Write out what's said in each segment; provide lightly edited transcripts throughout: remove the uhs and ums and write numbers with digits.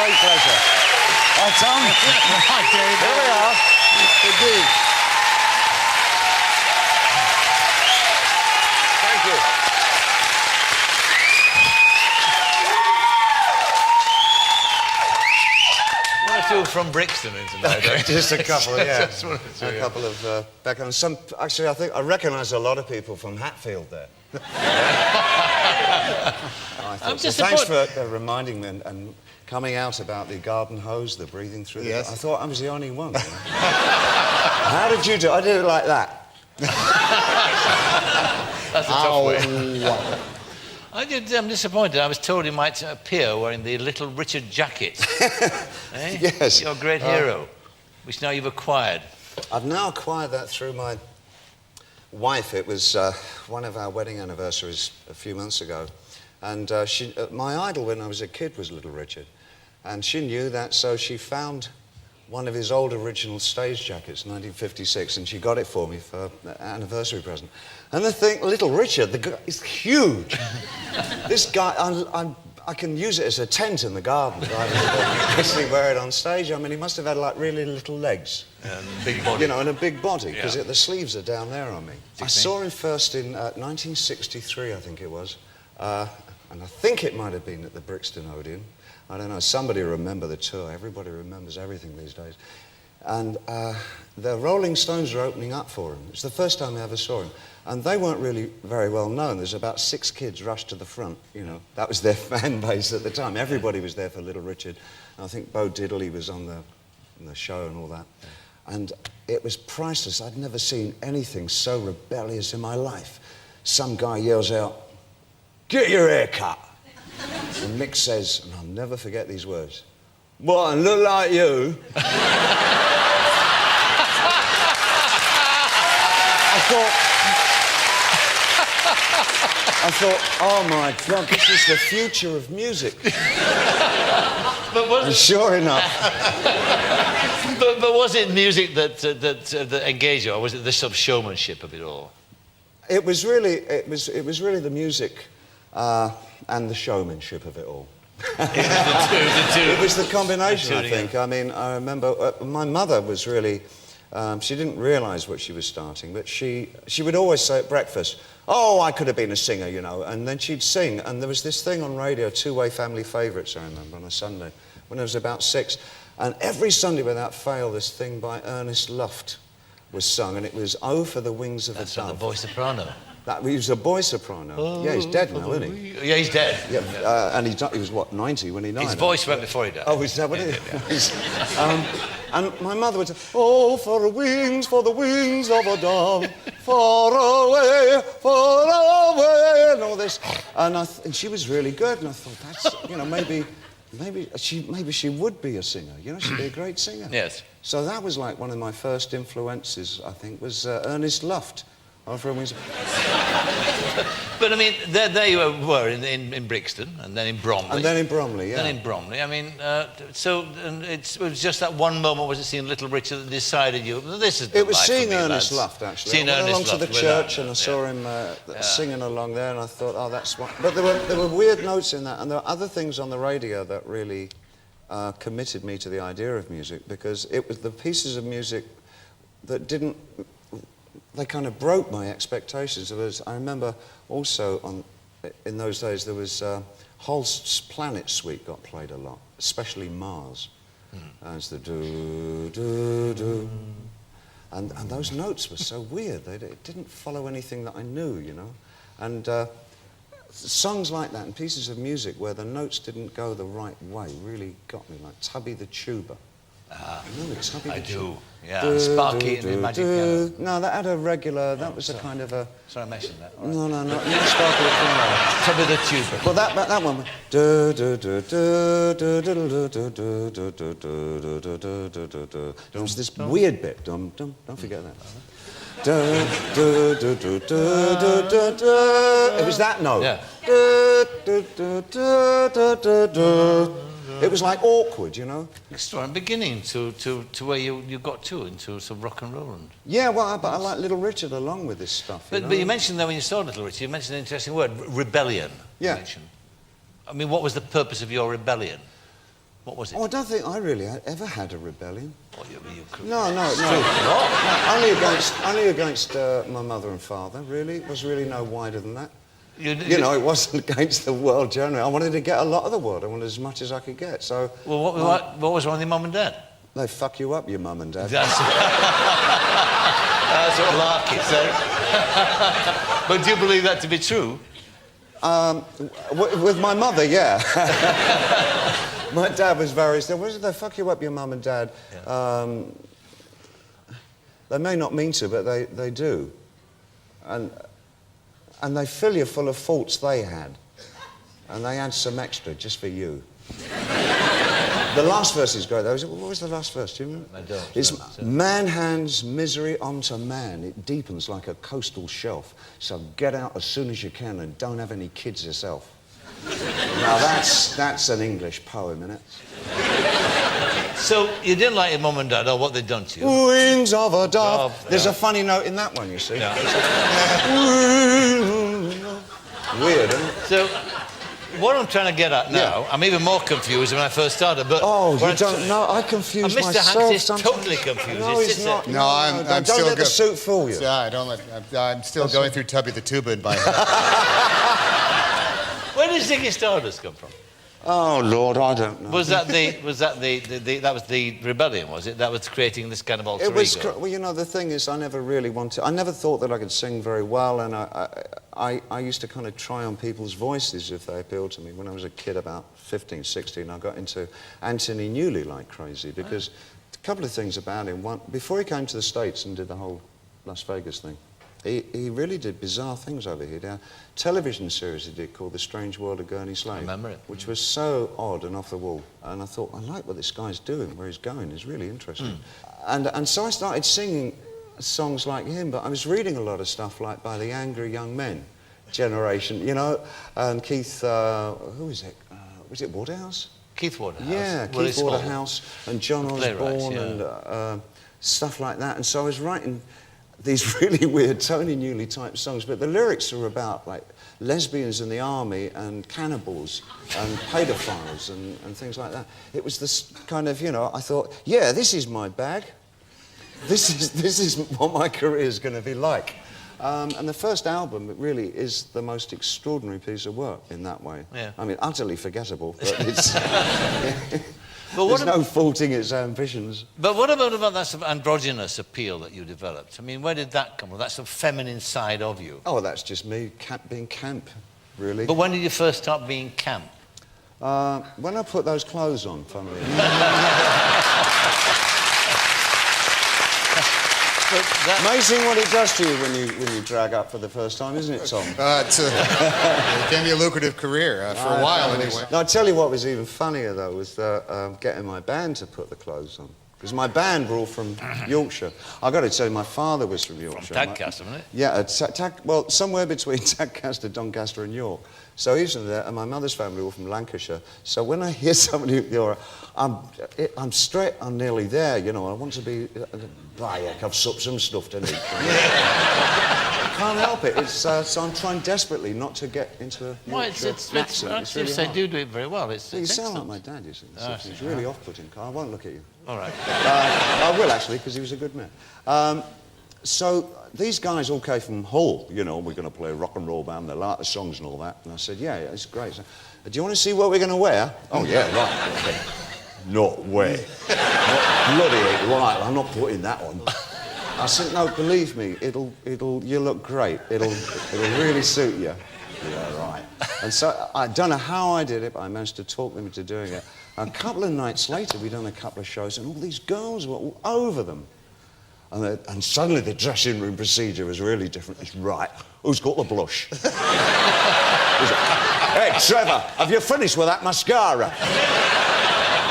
great pleasure. Hi, Tom. Hi, Dave. Here we are. Indeed. Thank you. One or two from Brixton in tonight, eh? Just a couple, yeah. Just one or two, A couple of back on some. Actually, I think I recognise a lot of people from Hatfield there. I'm So thanks for reminding me and coming out about the garden hose, the breathing through. Yes. I thought I was the only one. How did you do? I did it like that. That's a tough way. I'm disappointed. I was told he might appear wearing the Little Richard jacket. Eh? Yes. Your great hero, which now you've acquired. I've now acquired that through my wife. It was one of our wedding anniversaries a few months ago. And my idol when I was a kid was Little Richard. And she knew that, so she found one of his old original stage jackets, 1956, and she got it for me for an anniversary present. And the thing, Little Richard, the guy is huge. This guy, I can use it as a tent in the garden. I basically wear it on stage. I mean, he must have had like really little legs. And big body. You know, and a big body, because Yeah. the sleeves are down there on me. I saw him first in 1963, I think it was. And I think it might have been at the Brixton Odeon. I don't know, somebody remember the tour. Everybody remembers everything these days. And the Rolling Stones were opening up for him. It's the first time I ever saw him. And they weren't really very well known. There's about 6 kids rushed to the front, you know. That was their fan base at the time. Everybody was there for Little Richard. And I think Bo Diddley was on the show and all that. And it was priceless. I'd never seen anything so rebellious in my life. Some guy yells out, "Get your hair cut." And Mick says, and I'll never forget these words, "What, and look like you?" I thought, oh my God, this is the future of music. And sure enough. But was it music that engaged you, or was it the sort of showmanship of it all? It was really the music and the showmanship of it all. the two. It was the combination, I think. I mean, I remember my mother was really. She didn't realise what she was starting, but she would always say at breakfast, "Oh, I could have been a singer, you know." And then she'd sing, and there was this thing on radio, Two-Way Family Favourites, I remember, on a Sunday, when I was about 6. And every Sunday, without fail, this thing by Ernest Luft was sung, and it was "Oh, for the Wings of a Dove." That's the boy soprano. He was a boy soprano. Oh, yeah, he's dead now, isn't he? Yeah, he's dead. Yeah, and he was, what, 90 when he died? His voice went before he died. Oh, is that what it is? And my mother would say, "Oh, for the wings of a dove, far away, and all this." And she was really good, and I thought, that's, you know, maybe she would be a singer. You know, she'd be a great singer. Yes. So that was like one of my first influences, I think, was Ernest Luft. Oh, for a wings. But I mean, there you were in Brixton, and then in Bromley. And then in Bromley, yeah. Then in Bromley. I mean, and it was just that one moment, was it seeing Little Richard, that decided this is the It was life seeing for me, Ernest lads. Luft, actually. Seeing I went Ernest along to Luft the with church that, and I saw him yeah. singing along there, and I thought, oh, that's what... But there were weird notes in that, and there were other things on the radio that really committed me to the idea of music, because it was the pieces of music that didn't... They kind of broke my expectations. I remember also in those days there was Holst's Planet Suite got played a lot, especially Mars. As the do. And those notes were so weird. It didn't follow anything that I knew, you know. And songs like that and pieces of music where the notes didn't go the right way really got me, like Tubby the Tuba. Remember Tubby the Tuba? I do, yeah. Sparky and the Magic Piano. No, that had a regular, that was a kind of a... Sorry, I mentioned that. Right. No, not Sparky the Piano. Tubby the Tuba. Well, that one. There was this weird bit. Don't forget that. It was that note. Yeah. It was like awkward, you know. Extraordinary beginning to where you got to, into some rock and roll. Yeah, well, but I like Little Richard along with this stuff. But you mentioned that when you saw Little Richard, you mentioned an interesting word, rebellion. Yeah. You mentioned. I mean, what was the purpose of your rebellion? What was it? Oh, I don't think I really ever had a rebellion. Oh, you could... No. Only against my mother and father, really. It was really no wider than that. You know, it wasn't against the world generally. I wanted to get a lot of the world. I wanted as much as I could get, so... Well, what was wrong with your mum and dad? They fuck you up, your mum and dad. That's what Larky said. But do you believe that to be true? With my mother, yeah. My dad was very... They fuck you up, your mum and dad. Yeah. They may not mean to, but they do. And they fill you full of faults they had. And they add some extra just for you. The last verse is great, though. What was the last verse? Do you remember? I don't. It's man hands misery onto man. It deepens like a coastal shelf. So get out as soon as you can and don't have any kids yourself. Now that's an English poem, isn't it? So you didn't like your mum and dad or what they'd done to you? Wings of a dove. There's yeah. a funny note in that one, you see. Yeah. Weird, isn't it? So what I'm trying to get at now, I'm even more confused than when I first started, but... Oh, you don't know? I confuse Mr. myself Hanks is sometimes. totally confused. No, he's not. No, I'm don't still let the suit fool you. Yeah, I'm still going through Tubby the Tuba in my head. Where did Ziggy Stardust come from? Oh Lord, I don't know. Was that the rebellion? Was it that was creating this kind of alter ego? Well, you know, the thing is, I never really wanted. I never thought that I could sing very well, and I used to kind of try on people's voices if they appealed to me. When I was a kid, about 15, 16, I got into Anthony Newley like crazy because a couple of things about him. One, before he came to the States and did the whole Las Vegas thing, he really did bizarre things over here. A television series he did called The Strange World of Gurney Slave. I remember it. Which was so odd and off the wall. And I thought, I like what this guy's doing, where he's going. It's really interesting. And so I started singing songs like him, but I was reading a lot of stuff like by the Angry Young Men generation, you know, and Keith, who is it? Was it Waterhouse? Keith Waterhouse. Yeah, Willie Keith Waterhouse and John Osborne and stuff like that. And so I was writing these really weird Tony Newley type songs, but the lyrics are about like lesbians in the army and cannibals and paedophiles and things like that. It was this kind of, you know, I thought, yeah, this is my bag. This is what my career is going to be like. And the first album really is the most extraordinary piece of work in that way. Yeah. I mean, utterly forgettable, but it's... But there's no faulting its ambitions. But what about that sort of androgynous appeal that you developed? I mean, where did that come from? That sort of feminine side of you? Oh, that's just me being camp, really. But when did you first start being camp? When I put those clothes on, funnily enough. Amazing what it does to you when you drag up for the first time, isn't it, Tom? It gave me a lucrative career for a while, anyway. No, I tell you what was even funnier, though, was getting my band to put the clothes on. Because my band were all from Yorkshire. I've got to tell you, my father was from Yorkshire. From Tadcaster, wasn't it? Yeah, well, somewhere between Tadcaster, Doncaster and York. So he's from there, and my mother's family were from Lancashire. So when I hear somebody, I'm nearly there, you know, I want to be, I've supped some stuff to eat. I can't help it. It's, so I'm trying desperately not to get into a Yorkshire accent. It's really hard. They do it very well. You sound like my dad, you see. It's really off-putting. I won't look at you. All right. I will, actually, because he was a good man. So these guys all came from Hull, you know, we're going to play a rock and roll band, they like the songs and all that. And I said, yeah, it's great. So, do you want to see what we're going to wear? Oh, yeah, right. Okay. Not wear. Not bloody right, I'm not putting that on. I said, no, believe me, you'll look great. It'll really suit you. Yeah, right. And so I don't know how I did it, but I managed to talk them into doing it. A couple of nights later, we'd done a couple of shows, and all these girls were all over them. And suddenly the dressing room procedure was really different. It's right. Who's got the blush? Hey, Trevor, have you finished with that mascara?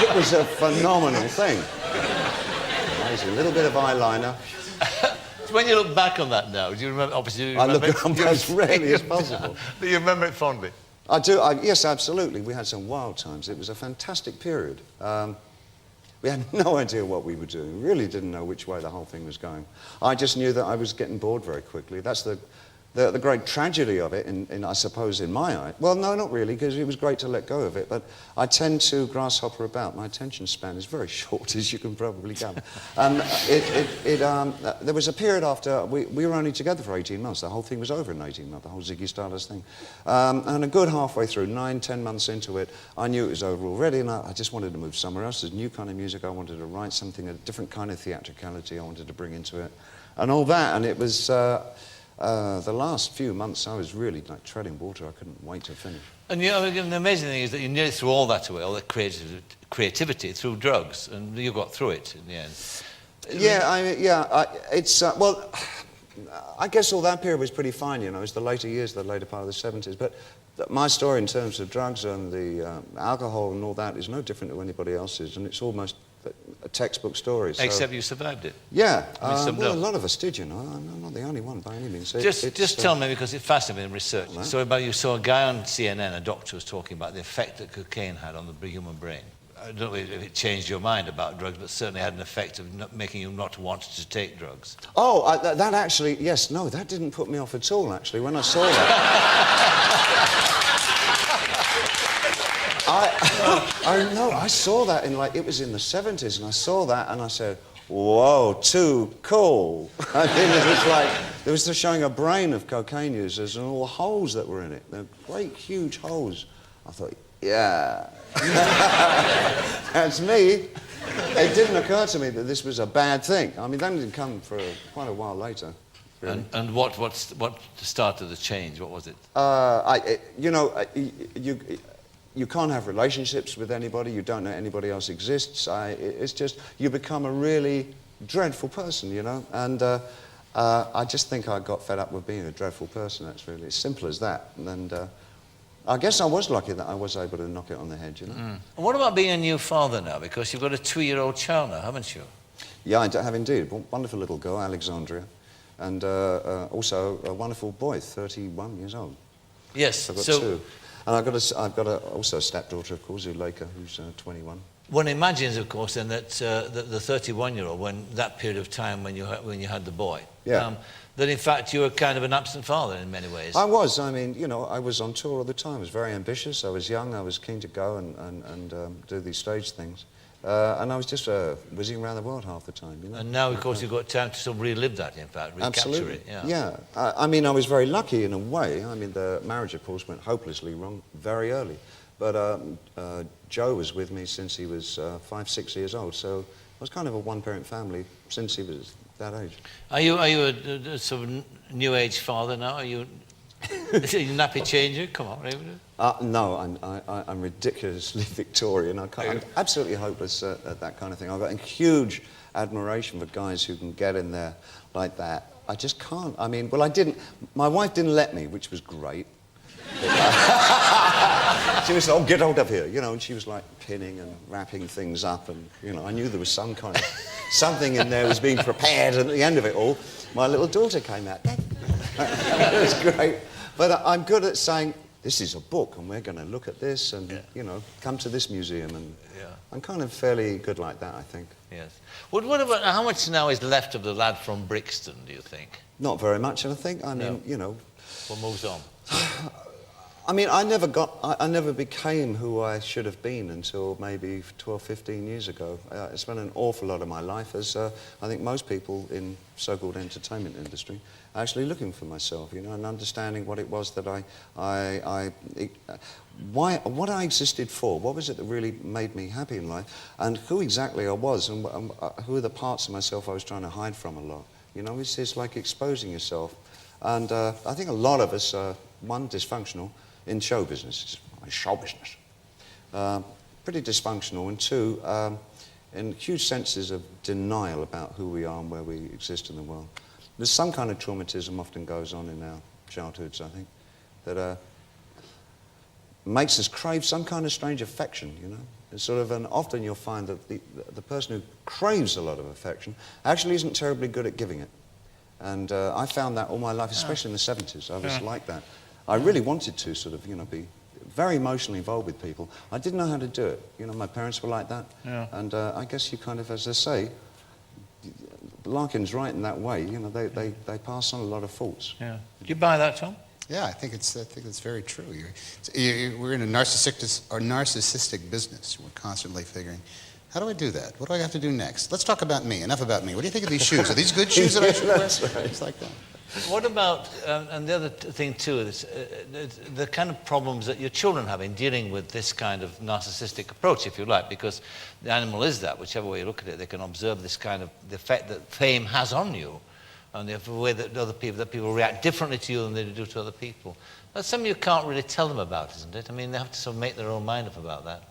It was a phenomenal thing. Amazing. A little bit of eyeliner. So when you look back on that now, do you remember? Obviously, you remember I look at as rarely as possible. But you remember it fondly? I do. Yes, absolutely. We had some wild times. It was a fantastic period. We had no idea what we were doing. We really didn't know which way the whole thing was going. I just knew that I was getting bored very quickly. That's the great tragedy of it, I suppose, in my eye, well, no, not really, because it was great to let go of it, but I tend to grasshopper about. My attention span is very short, as you can probably gather. There was a period after, we were only together for 18 months. The whole thing was over in 18 months, the whole Ziggy Stardust thing. And a good halfway through, 9, 10 months into it, I knew it was over already, and I just wanted to move somewhere else. There's a new kind of music I wanted to write, something, a different kind of theatricality I wanted to bring into it, and all that, and it was... the last few months I was really like treading water. I couldn't wait to finish. And you know, the amazing thing is that you nearly threw all that away, all that creativity through drugs, and you got through it in the end. Well, I guess all that period was pretty fine, you know. It's the later years, the later part of the 70s. But my story in terms of drugs and the alcohol and all that is no different to anybody else's, and it's almost a textbook story. So. Except you survived it. Yeah, well, a lot of us did, you know. I'm not the only one by any means. Just tell me, because it's fascinating research. Right. So you saw a guy on CNN, a doctor was talking about the effect that cocaine had on the human brain. I don't know if it changed your mind about drugs, but certainly had an effect of making you not want to take drugs. Oh, that actually, yes, no, that didn't put me off at all, actually, when I saw that. I saw that it was in the 70s, and I saw that and I said, whoa, too cool. I mean, it was like, there was showing a brain of cocaine users and all the holes that were in it. They're great, huge holes. I thought, yeah, that's me. It didn't occur to me that this was a bad thing. I mean, that didn't come for quite a while later. Really. And what started the change? What was it? You can't have relationships with anybody. You don't know anybody else exists. It's just, you become a really dreadful person, you know? And I just think I got fed up with being a dreadful person. That's really as simple as that. And I guess I was lucky that I was able to knock it on the head, you know? And what about being a new father now? Because you've got a 2-year-old child now, haven't you? Yeah, I have indeed. Wonderful little girl, Alexandria. And also a wonderful boy, 31 years old. Yes, so I've got two. And I've got also a stepdaughter, of course, Zuleika, who's 21. One imagines, of course, then that the 31-year-old, when that period of time when you had the boy, yeah. That in fact you were kind of an absent father in many ways. I was. I mean, you know, I was on tour all the time. I was very ambitious. I was young. I was keen to go and do these stage things. And I was just whizzing around the world half the time, you know. And now, of course, you've got time to sort of relive that, in fact, recapture Absolutely. it. Yeah. I mean, I was very lucky in a way. I mean, the marriage, of course, went hopelessly wrong very early. But Joe was with me since he was 5, 6 years old, so I was kind of a one-parent family since he was that age. Are you a sort of new-age father now? Are you a nappy changer? Come on, no, I'm ridiculously Victorian. I'm absolutely hopeless at that kind of thing. I've got a huge admiration for guys who can get in there like that. I just can't. I mean, well, I didn't. My wife didn't let me, which was great. She was, oh, get out of here, you know, and she was like pinning and wrapping things up, and, you know, I knew there was some kind of, something in there was being prepared, and at the end of it all, my little daughter came out. It was great. But I'm good at saying, this is a book, and we're going to look at this, and, you know, come to this museum, and I'm kind of fairly good like that, I think. Yes. What about, how much now is left of the lad from Brixton, do you think? Not very much, I think. I mean, you know... What moves on? I mean, I never became who I should have been until maybe 12, 15 years ago. I spent an awful lot of my life, as I think most people in so-called entertainment industry, actually looking for myself, you know, and understanding what it was that what I existed for, what was it that really made me happy in life, and who exactly I was, and who are the parts of myself I was trying to hide from a lot. You know, it's like exposing yourself. And I think a lot of us are, one, dysfunctional in show business, pretty dysfunctional, and two, in huge senses of denial about who we are and where we exist in the world. There's some kind of traumatism often goes on in our childhoods, I think, that makes us crave some kind of strange affection, you know. It's sort of, and often you'll find that the person who craves a lot of affection actually isn't terribly good at giving it. And I found that all my life, especially in the 70s. I was like that. I really wanted to sort of, you know, be very emotionally involved with people. I didn't know how to do it. You know, my parents were like that. And I guess you kind of, as they say, Larkin's right in that way. You know, they pass on a lot of faults. Yeah. Do you buy that, Tom? Yeah, I think it's very true. We're in a narcissistic business. We're constantly figuring, how do I do that? What do I have to do next? Let's talk about me. Enough about me. What do you think of these shoes? Are these good shoes that I should wear? That's right. It's like that. What about, and the other thing too, is the kind of problems that your children have in dealing with this kind of narcissistic approach, if you like, because the animal is that, whichever way you look at it, they can observe this kind of, the effect that fame has on you, and the way that people react differently to you than they do to other people. That's something you can't really tell them about, isn't it? I mean, they have to sort of make their own mind up about that.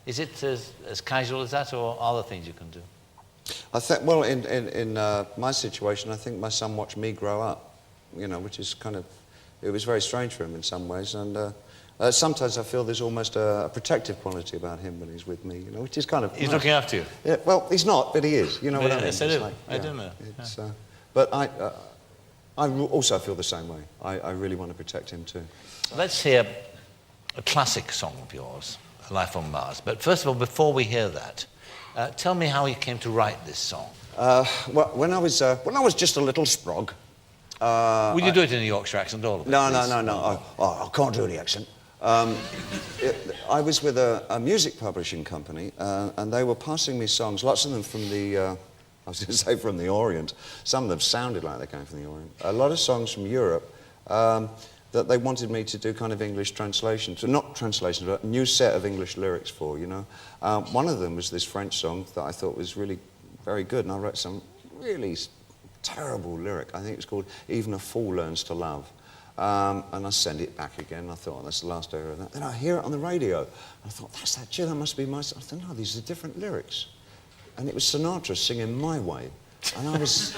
Is it as casual as that, or are there things you can do? I think, well, in my situation, I think my son watched me grow up, you know, which is kind of, it was very strange for him in some ways, and sometimes I feel there's almost a protective quality about him when he's with me, you know, which is kind of He's nice. looking after you? Yeah, well, he's not, but he is, you know what I mean? Yes, I It's do. like, I do know. It's, but I also feel the same way. I really want to protect him too. Let's hear a classic song of yours, Life on Mars. But first of all, before we hear that, tell me how you came to write this song. Well, when I was just a little sprog. Would you do it in a Yorkshire accent, all of it? No. I can't do the accent. I was with a music publishing company, and they were passing me songs, lots of them from the, I was going to say from the Orient. Some of them sounded like they came from the Orient. A lot of songs from Europe that they wanted me to do kind of English translations, not translations, but a new set of English lyrics for, you know. One of them was this French song that I thought was really very good, and I wrote some really terrible lyric. I think it's called Even a Fool Learns to Love. And I sent it back again. I thought, oh, that's the last area of that. Then I hear it on the radio. I thought, that's that tune, that must be my song. I thought, no, these are different lyrics. And it was Sinatra singing My Way. And I was,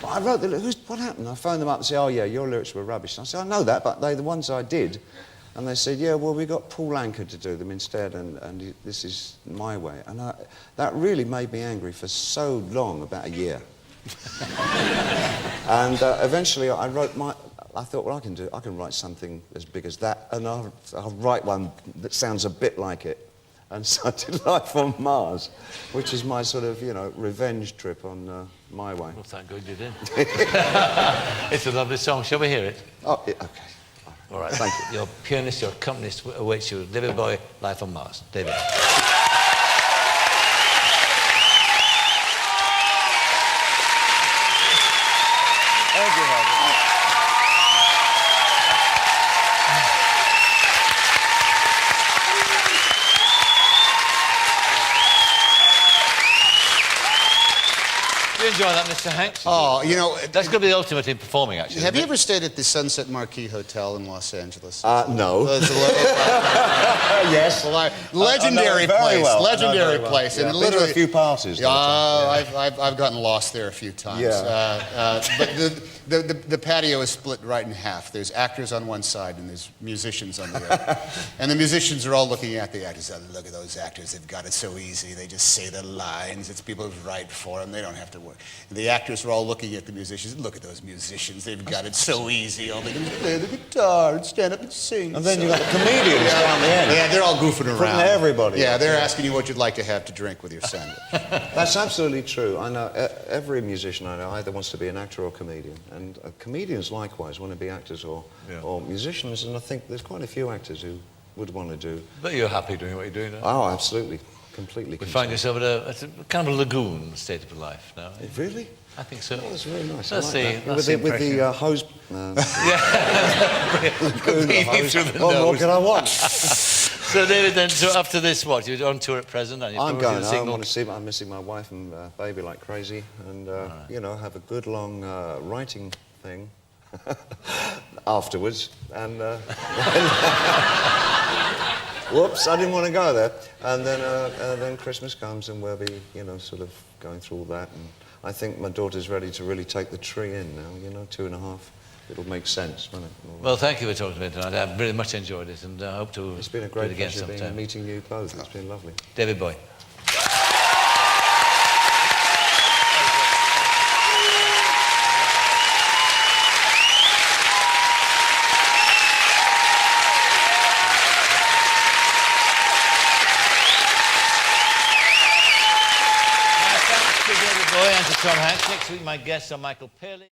I wrote the lyrics, what happened? I phoned them up and said, oh yeah, your lyrics were rubbish. And I said, I know that, but they're the ones I did. And they said, yeah, well, we got Paul Anka to do them instead, and this is My Way. And that really made me angry for so long, about a year. And eventually I wrote I thought, well, I can write something as big as that, and I'll write one that sounds a bit like it. And so I did Life on Mars, which is my sort of, you know, revenge trip on My Way. Well, thank God you did. It's a lovely song. Shall we hear it? Oh, yeah, okay. All right. Thank you. Your pianist, your accompanist awaits you. David Bowie, Life on Mars. David. Thank you, Margaret. You enjoy that, Mr. Hanks? Oh, you know, That's going to be the ultimate in performing, actually. have you isn't ever stayed at the Sunset Marquis Hotel in Los Angeles? No. Well, it's a Yes. legendary place. Well. Legendary place. Yeah, And been to a few parties. I've gotten lost there a few times. Yeah. But the patio is split right in half. There's actors on one side and there's musicians on the other. And the musicians are all looking at the actors. Oh, look at those actors. They've got it so easy. They just say the lines. It's people who write for them. They don't have to work. And the actors are all looking at the musicians. Look at those musicians. They've got it so easy. All they do is play the guitar and stand up and sing. And then you got the comedians down the end. Yeah, they're all goofing around. everybody. Yeah, they're asking you what you'd like to have to drink with your sandwich. That's absolutely true. I know every musician I know either wants to be an actor or a comedian, and comedians likewise want to be actors or musicians. And I think there's quite a few actors who would want to do. But you're happy doing what you're doing now? Oh, absolutely, completely. You content. find yourself at a kind of a lagoon state of life now. Really? I think so. Oh, that's very nice. That's I like the- that. that's with the the hose. Breathing through the What more nose. can I want? So David, then, so after this, what? You're on tour at present, and you're I'm promoting going the home. I single? want to see. I'm missing my wife and baby like crazy, and you know, have a good long writing thing afterwards. And whoops, I didn't want to go there. And then Christmas comes, and we'll be, you know, sort of going through all that. And I think my daughter's ready to really take the tree in now. You know, 2.5. It'll make sense, won't it? Well, thank you for talking to me tonight. I've really much enjoyed it, and I hope to It's been a do great it again pleasure sometime. meeting you both. It's been lovely. David Bowie. Thanks to David Bowie and to Tom Hanks. Next week, my guests are Michael Palin.